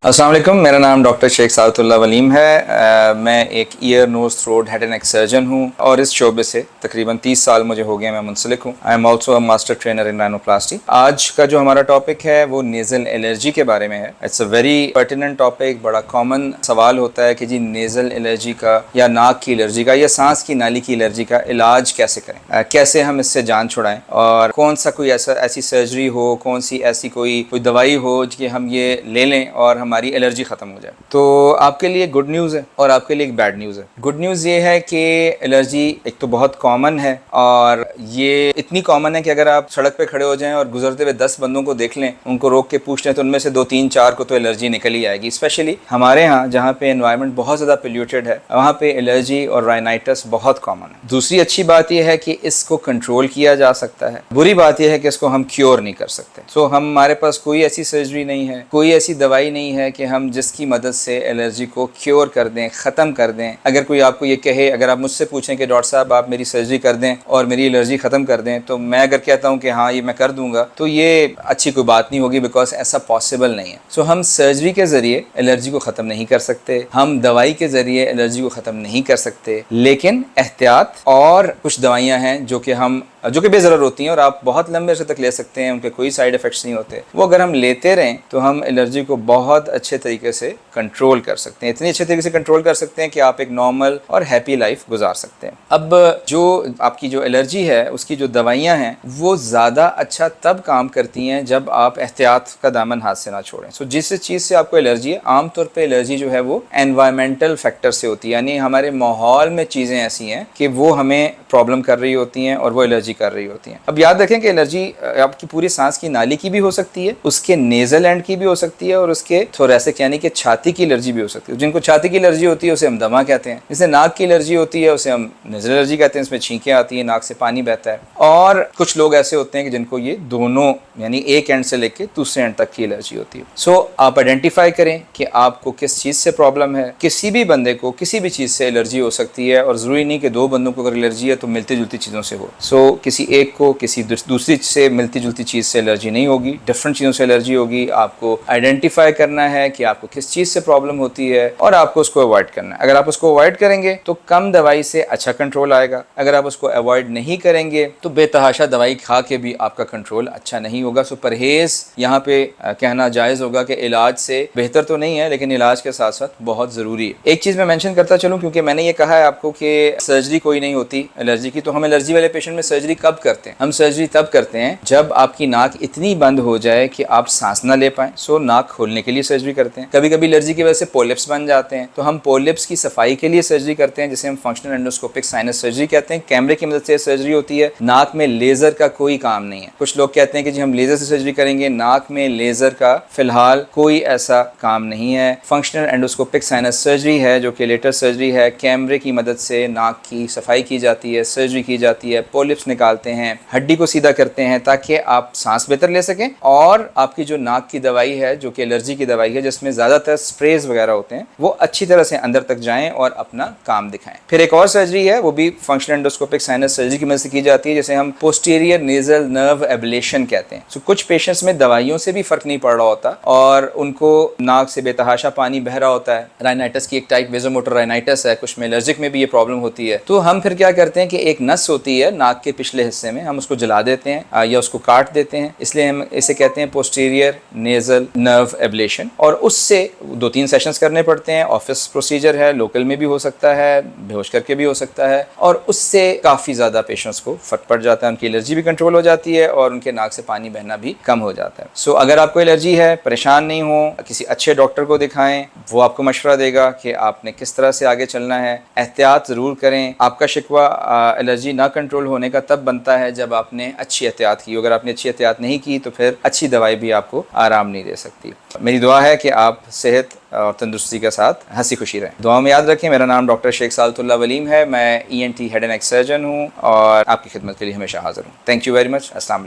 अस्सलाम वालेकुम, मेरा नाम डॉक्टर शेख सादतुल्लाह वलीम है। मैं एक ear nose throat head and neck surgeon हूँ और इस शोबे से तकरीबन 30 साल मुझे हो गए, मैं मुंसलिक हूँ। I am also a master trainer in rhinoplasty. आज का जो हमारा टॉपिक है वो नेज़ल एलर्जी के बारे में है। It's a very pertinent topic. बड़ा कॉमन सवाल होता है कि जी नेज़ल एलर्जी का या नाक की एलर्जी का या सांस की नाली की एलर्जी का इलाज कैसे करें, कैसे हम इससे जान छुड़ाएं और कौन सा कोई ऐसी सर्जरी हो, कौन सी ऐसी कोई दवाई हो कि हम ये ले लें और हमारी एलर्जी ख़त्म हो जाए। तो आपके लिए गुड न्यूज़ है और आपके लिए एक बैड न्यूज़ है। गुड न्यूज़ ये है कि एलर्जी एक तो बहुत कॉमन है और ये इतनी कॉमन है कि अगर आप सड़क पे खड़े हो जाएं और गुजरते हुए 10 बंदों को देख लें, उनको रोक के पूछ लें, तो उनमें से 2, 3, 4 को तो एलर्जी निकल ही आएगी। स्पेशली हमारे यहाँ जहाँ पे एनवायरनमेंट बहुत ज़्यादा पोल्यूटेड है, वहाँ पे एलर्जी और राइनाइटिस बहुत कॉमन है। दूसरी अच्छी बात यह है कि इसको कंट्रोल किया जा सकता है। बुरी बात यह है कि इसको हम क्योर नहीं कर सकते। सो हमारे पास कोई ऐसी सर्जरी नहीं है, कोई ऐसी दवाई नहीं है कि हम जिसकी मदद से एलर्जी को क्योर कर दें, ख़त्म कर दें। अगर कोई आपको ये कहे, अगर आप मुझसे पूछें कि डॉक्टर साहब आप मेरी सर्जरी कर दें और मेरी एलर्जी ख़त्म कर दें, तो मैं अगर कहता हूँ कि हाँ ये मैं कर दूंगा, तो ये अच्छी कोई बात नहीं होगी, बिकॉज ऐसा पॉसिबल नहीं है। सो हम सर्जरी के ज़रिए एलर्जी को ख़त्म नहीं कर सकते, हम दवाई के ज़रिए एलर्जी को ख़त्म नहीं कर सकते, लेकिन एहतियात और कुछ दवाइयाँ हैं जो कि बेज़रूर होती हैं और आप बहुत लंबे अर्से तक ले सकते हैं, उनके कोई साइड इफ़ेक्ट्स नहीं होते। वो अगर हम लेते रहें तो हम एलर्जी को बहुत अच्छे तरीके से कंट्रोल कर सकते हैं। इतनी अच्छे तरीके से कंट्रोल कर सकते हैं कि आप एक नॉर्मल और हैप्पी लाइफ गुजार सकते हैं। अब जो आपकी जो एलर्जी है उसकी जो दवाइयाँ हैं वो ज़्यादा अच्छा तब काम करती हैं जब आप एहतियात का दामन हाथ से ना छोड़ें। सो जिस चीज़ से आपको एलर्जी है, आमतौर पर एलर्जी जो है वो एनवायरमेंटल फैक्टर से होती है, यानी हमारे माहौल में चीज़ें ऐसी हैं कि वो हमें प्रॉब्लम कर रही होती हैं और वो एलर्जी कर रही होती हैं। अब याद रखें कि एलर्जी आपकी पूरी सांस की नाली की भी हो सकती है, उसके नेजल एंड की भी हो सकती है और उसके थोरैसिक यानी कि छाती की एलर्जी भी हो सकती है। जिनको छाती की एलर्जी होती है उसे हम दमा कहते हैं। जिसे नाक की एलर्जी होती है उसे हम नेजल एलर्जी कहते हैं, इसमें छींकें आती हैं, नाक से पानी बहता है। और कुछ लोग ऐसे होते हैं कि जिनको ये दोनों यानी एक एंड से लेके दूसरे एंड तक की एलर्जी होती है। सो आप आइडेंटिफाई करें कि आपको किस चीज़ से प्रॉब्लम है। किसी भी बंदे को किसी भी चीज़ से एलर्जी हो सकती है और ज़रूरी नहीं कि 2 बंदों को अगर एलर्जी है तो मिलती जुलती चीज़ों से हो। सो किसी एक को किसी दूसरी से मिलती जुलती चीज़ से एलर्जी नहीं होगी, डिफरेंट चीज़ों से एलर्जी होगी। आपको आइडेंटिफाई करना है कि आपको किस चीज़ से प्रॉब्लम होती है और आपको उसको अवॉइड करना है। अगर आप उसको अवॉइड करेंगे तो कम दवाई से अच्छा कंट्रोल आएगा। अगर आप उसको अवॉइड नहीं करेंगे तो बेतहाशा दवाई खा के भी आपका कंट्रोल अच्छा नहीं होगा। सो परहेज़ यहाँ पे कहना जायज़ होगा कि इलाज से बेहतर तो नहीं है, लेकिन इलाज के साथ साथ बहुत ज़रूरी है। एक चीज़ मैं मेंशन करता चलूँ, क्योंकि मैंने ये कहा है आपको कि सर्जरी कोई नहीं होती एलर्जी की, तो हम एलर्जी वाले पेशेंट में सर्जरी कब करते हैं? हम सर्जरी तब करते हैं जब आपकी नाक इतनी बंद हो जाए कि आप सांस ना ले पाएं। सो नाक खोलने के लिए सर्जरी करते हैं। कभी कभी एलर्जी की वजह से पोलिप्स बन जाते हैं, तो हम पोलिप्स की सफाई के लिए सर्जरी करते हैं, जिसे हम फंक्शनल एंडोस्कोपिक साइनस सर्जरी कहते हैं। कैमरे की मदद से सर्जरी होती है। नाक में लेजर का कोई काम नहीं है। कुछ लोग कहते हैं कि जी हम लेजर से सर्जरी करेंगे, नाक में लेजर का फिलहाल कोई ऐसा काम नहीं है। फंक्शनल एंडोस्कोपिक साइनस सर्जरी है जो कि लेटर सर्जरी है। कैमरे की मदद से नाक की सफाई की जाती है, सर्जरी की जाती है, पोलिप्स निकालते हैं, हड्डी को सीधा करते हैं ताकि आप सांस बेहतर ले सकें और आपकी जो नाक की दवाई है जो कि एलर्जी की दवाई है, जिसमें ज़्यादातर स्प्रेज वगैरह होते हैं, वो अच्छी तरह से अंदर तक जाएं और अपना काम दिखाएं। फिर एक और सर्जरी है, वो भी फंक्शनल एंडोस्कोपिक साइनस सर्जरी की मदद से की जाती है, जिसे हम पोस्टीरियर नेजल नर्व एब्लेशन कहते हैं। कुछ पेशेंट्स में दवाइयों से भी फर्क नहीं पड़ रहा होता और उनको नाक से बेतहाशा पानी बह रहा होता है। राइनाइटिस की एक टाइप वेजोमोटर राइनाइटिस है, कुछ में एलर्जिक में भी ये प्रॉब्लम होती है। तो हम फिर क्या करते हैं कि एक नस होती है नाक के पिछले हिस्से में, हम उसको जला देते हैं या उसको काट देते हैं, इसलिए हम इसे कहते हैं पोस्टीरियर नेजल नर्व एब्लेशन। और उससे 2-3 सेशंस करने पड़ते हैं। ऑफिस प्रोसीजर है, लोकल में भी हो सकता है, बेहोश करके भी हो सकता है, और उससे काफ़ी ज़्यादा पेशेंट्स को फर्क पड़ जाता है। उनकी एलर्जी भी कंट्रोल हो जाती है और उनके नाक से पानी बहना भी कम हो जाता है। सो अगर आपको एलर्जी है, परेशान नहीं हो, किसी अच्छे डॉक्टर को दिखाएं, वो आपको मशवरा देगा कि आपने किस तरह से आगे चलना है। एहतियात ज़रूर करें। आपका शिकवा एलर्जी ना कंट्रोल होने का तब बनता है जब आपने अच्छी एहतियात की। अगर आपने अच्छी एहतियात नहीं की तो फिर अच्छी दवाई भी आपको आराम नहीं दे सकती। मेरी दुआ है कि आप सेहत और तंदुरुस्ती के साथ हंसी खुशी रहें। दुआ में याद रखें, मेरा नाम डॉक्टर शेख सादतुल्लाह वलीम है। मैं ENT head and neck surgeon हूँ और आपकी खिदमत के लिए हमेशा हाजिर हूँ। Thank you very much. अस्सलाम।